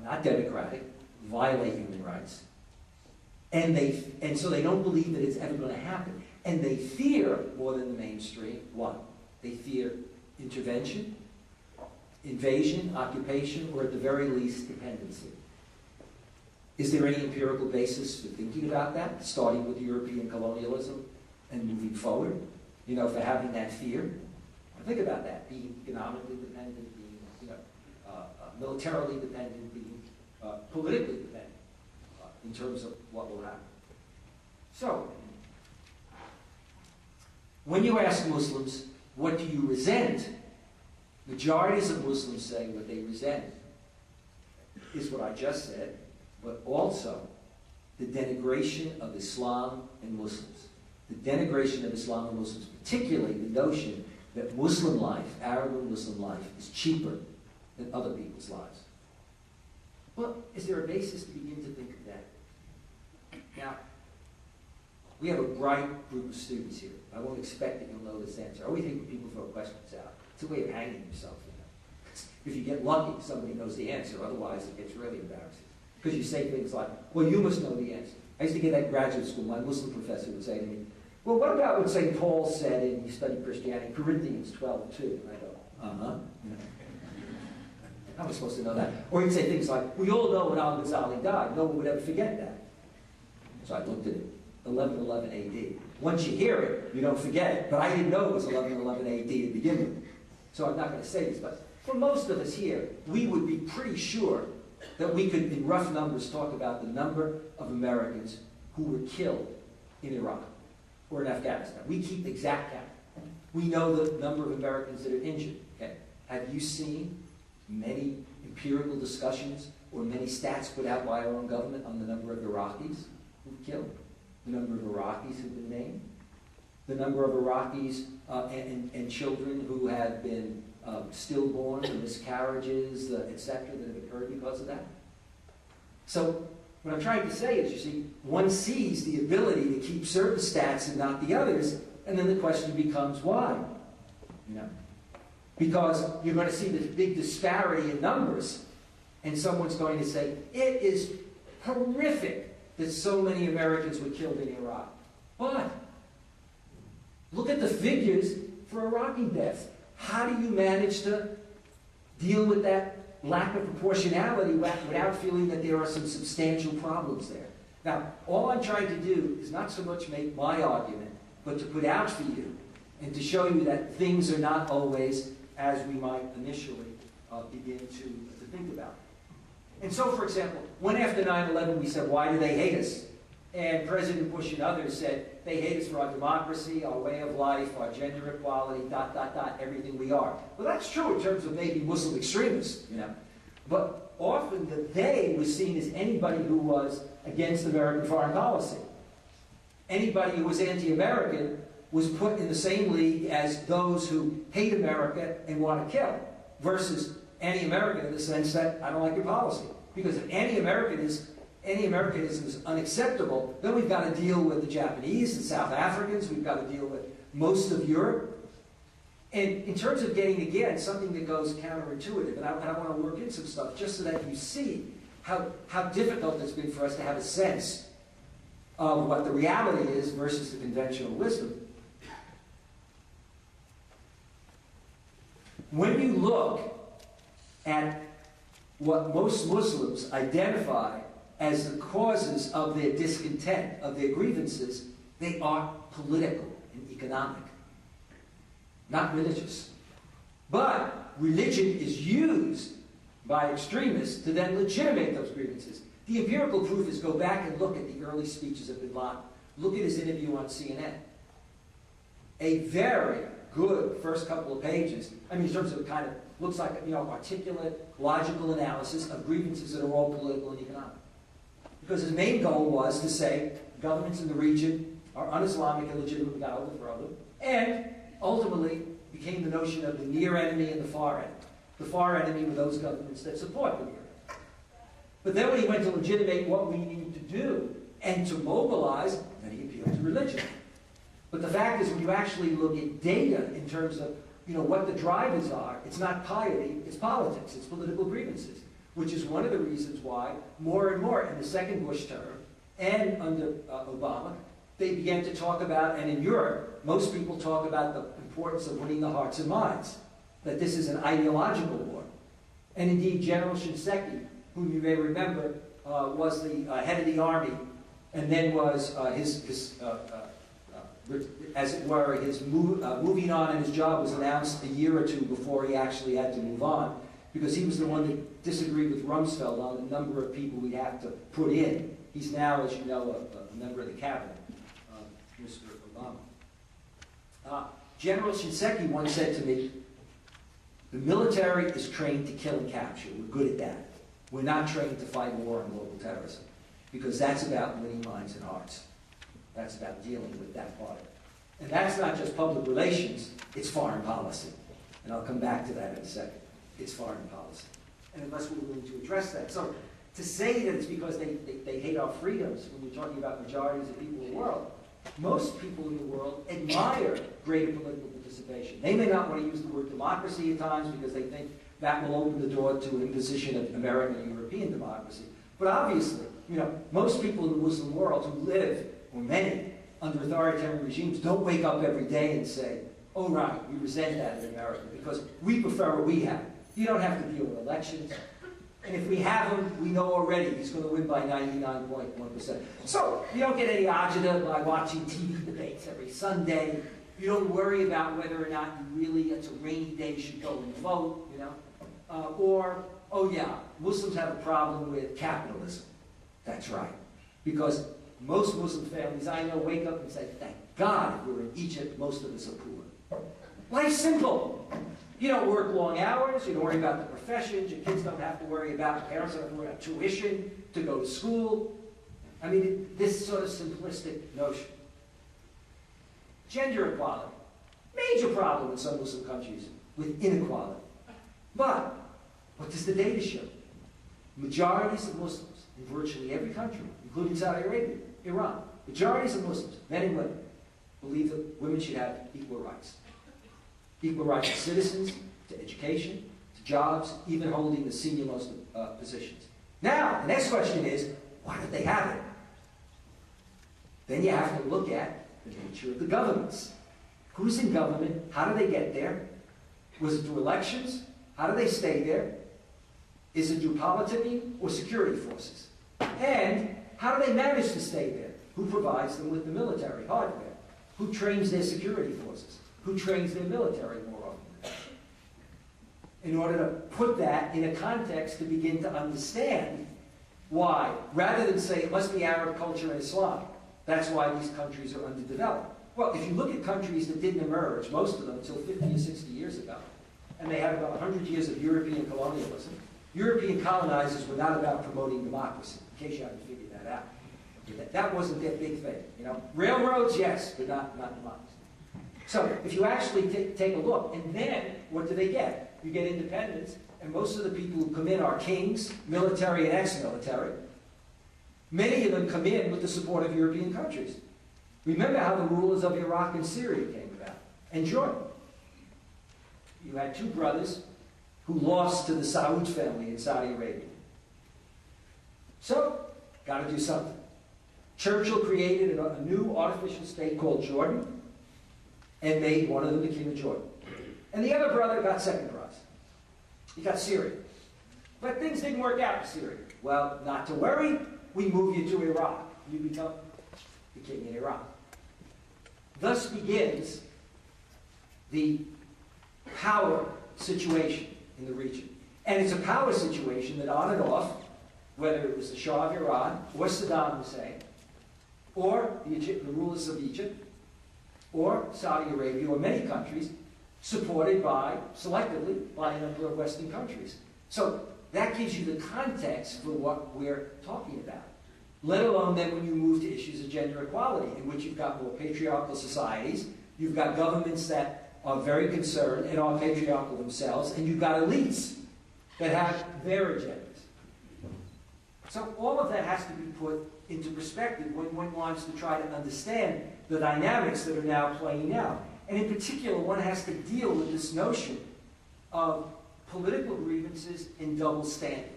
not democratic, violate human rights. And so they don't believe that it's ever going to happen. And they fear, more than the mainstream, what? They fear intervention, invasion, occupation, or at the very least, dependency. Is there any empirical basis for thinking about that, starting with European colonialism and moving forward? You know, for having that fear? Think about that, being economically dependent, being militarily dependent, being politically dependent in terms of what will happen. So, when you ask Muslims, what do you resent? Majorities of Muslims say what they resent is what I just said, but also the denigration of Islam and Muslims. The denigration of Islam and Muslims, particularly the notion that Muslim life, Arab and Muslim life, is cheaper than other people's lives. Well, is there a basis to begin to think of that? Now, we have a bright group of students here. I won't expect that you'll know this answer. I always hate when people throw questions out. It's a way of hanging yourself, you know. If you get lucky, somebody knows the answer. Otherwise, it gets really embarrassing. Because you say things like, well, you must know the answer. I used to get that in graduate school. My Muslim professor would say to me, well, what about what St. Paul said in, he studied Christianity, Corinthians 12:2? And I go, uh-huh. How am I supposed to know that? Or he'd say things like, we all know when al-Ghazali died. No one would ever forget that. So I looked at it, 1111 AD. Once you hear it, you don't forget it. But I didn't know it was 1111 AD to begin with. So I'm not going to say this, but for most of us here, we would be pretty sure that we could, in rough numbers, talk about the number of Americans who were killed in Iraq or in Afghanistan. We keep the exact count. We know the number of Americans that are injured. Okay? Have you seen many empirical discussions or many stats put out by our own government on the number of Iraqis who've killed? The number of Iraqis who've been named? The number of Iraqis and children who have been stillborn, or miscarriages, etc., that have occurred because of that? So what I'm trying to say is, you see, one sees the ability to keep certain stats and not the others, and then the question becomes why? You know? Because you're going to see this big disparity in numbers, and someone's going to say, it is horrific that so many Americans were killed in Iraq. But look at the figures for Iraqi deaths. How do you manage to deal with that lack of proportionality without feeling that there are some substantial problems there? Now, all I'm trying to do is not so much make my argument, but to put out for you and to show you that things are not always as we might initially begin to think about. And so, for example, when after 9/11 we said, why do they hate us? And President Bush and others said, they hate us for our democracy, our way of life, our gender equality, ... everything we are. Well, that's true in terms of maybe Muslim extremists, you know. But often the they was seen as anybody who was against American foreign policy. Anybody who was anti-American was put in the same league as those who hate America and want to kill, versus anti-American in the sense that I don't like your policy. Because if anti-Americanism is unacceptable, then we've got to deal with the Japanese and South Africans, we've got to deal with most of Europe. And in terms of getting, again, something that goes counterintuitive, and I want to work in some stuff just so that you see how difficult it's been for us to have a sense of what the reality is versus the conventional wisdom. When you look at what most Muslims identify as the causes of their discontent, of their grievances, they are political and economic, not religious. But religion is used by extremists to then legitimate those grievances. The empirical proof is go back and look at the early speeches of bin Laden. Look at his interview on CNN. A very good first couple of pages. I mean, in terms of kind of, looks like, you know, articulate, logical analysis of grievances that are all political and economic. Because his main goal was to say governments in the region are un-Islamic, illegitimate, we've got to overthrow them. And ultimately became the notion of the near enemy and the far enemy. The far enemy were those governments that support the near enemy. But then when he went to legitimate what we need to do and to mobilize, then he appealed to religion. But the fact is, when you actually look at data in terms of, you know, what the drivers are, it's not piety, it's politics, it's political grievances. which is one of the reasons why more and more in the second Bush term and under Obama, they began to talk about, and in Europe, most people talk about the importance of winning the hearts and minds, that this is an ideological war. And indeed, General Shinseki, whom you may remember, was the head of the army, and then was as it were, his moving on in his job was announced a year or two before he actually had to move on, because he was the one that disagreed with Rumsfeld on the number of people we'd have to put in. He's now, as you know, a member of the cabinet, Mr. Obama. General Shinseki once said to me, the military is trained to kill and capture. We're good at that. We're not trained to fight war on global terrorism, because that's about winning minds and hearts. That's about dealing with that part of it. And that's not just public relations, it's foreign policy. And I'll come back to that in a second. It's foreign policy. And unless we're willing to address that. So to say that it's because they hate our freedoms when we're talking about majorities of people in the world, most people in the world admire greater political participation. They may not want to use the word democracy at times because they think that will open the door to an imposition of American and European democracy. But obviously, you know, most people in the Muslim world who live, or many, under authoritarian regimes don't wake up every day and say, oh right, we resent that in America because we prefer what we have. You don't have to deal with elections. And if we have him, we know already he's going to win by 99.1%. So you don't get any agita by watching TV debates every Sunday. You don't worry about whether or not you really, it's a rainy day, should go and vote, you know. Or, oh yeah, Muslims have a problem with capitalism. That's right. Because most Muslim families I know wake up and say, thank God if we're in Egypt, most of us are poor. Life's simple. You don't work long hours, you don't worry about the professions, your kids don't have to worry about, parents don't have to worry about tuition to go to school. I mean, this sort of simplistic notion. Gender equality. Major problem in some Muslim countries with inequality. But what does the data show? Majorities of Muslims in virtually every country, including Saudi Arabia, Iran, majorities of Muslims, men and women, believe that women should have equal rights. Equal rights to citizens, to education, to jobs, even holding the senior-most positions. Now, the next question is, why don't they have it? Then you have to look at the nature of the governments. Who's in government? How do they get there? Was it through elections? How do they stay there? Is it through politicking or security forces? And how do they manage to stay there? Who provides them with the military hardware? Who trains their security forces? Who trains their military more often? In order to put that in a context to begin to understand why, rather than say it must be Arab culture and Islam, that's why these countries are underdeveloped. Well, if you look at countries that didn't emerge, most of them until 50 or 60 years ago, and they had about 100 years of European colonialism, European colonizers were not about promoting democracy, in case you haven't figured that out. That wasn't their big thing. You know, railroads, yes, but not democracy. So if you actually take a look, and then what do they get? You get independence, and most of the people who come in are kings, military and ex-military. Many of them come in with the support of European countries. Remember how the rulers of Iraq and Syria came about, and Jordan. You had two brothers who lost to the Saud family in Saudi Arabia. So, got to do something. Churchill created a new artificial state called Jordan, and made one of them the king of Jordan. And the other brother got second prize. He got Syria. But things didn't work out in Syria. Well, not to worry, we move you to Iraq. You become the king in Iraq. Thus begins the power situation in the region. And it's a power situation that on and off, whether it was the Shah of Iran, or Saddam Hussein, or the rulers of Egypt, or Saudi Arabia, or many countries, supported by, selectively, by a number of Western countries. So that gives you the context for what we're talking about. Let alone then when you move to issues of gender equality, in which you've got more patriarchal societies, you've got governments that are very concerned and are patriarchal themselves, and you've got elites that have their agendas. So all of that has to be put into perspective when one wants to try to understand the dynamics that are now playing out. And in particular, one has to deal with this notion of political grievances and double standards.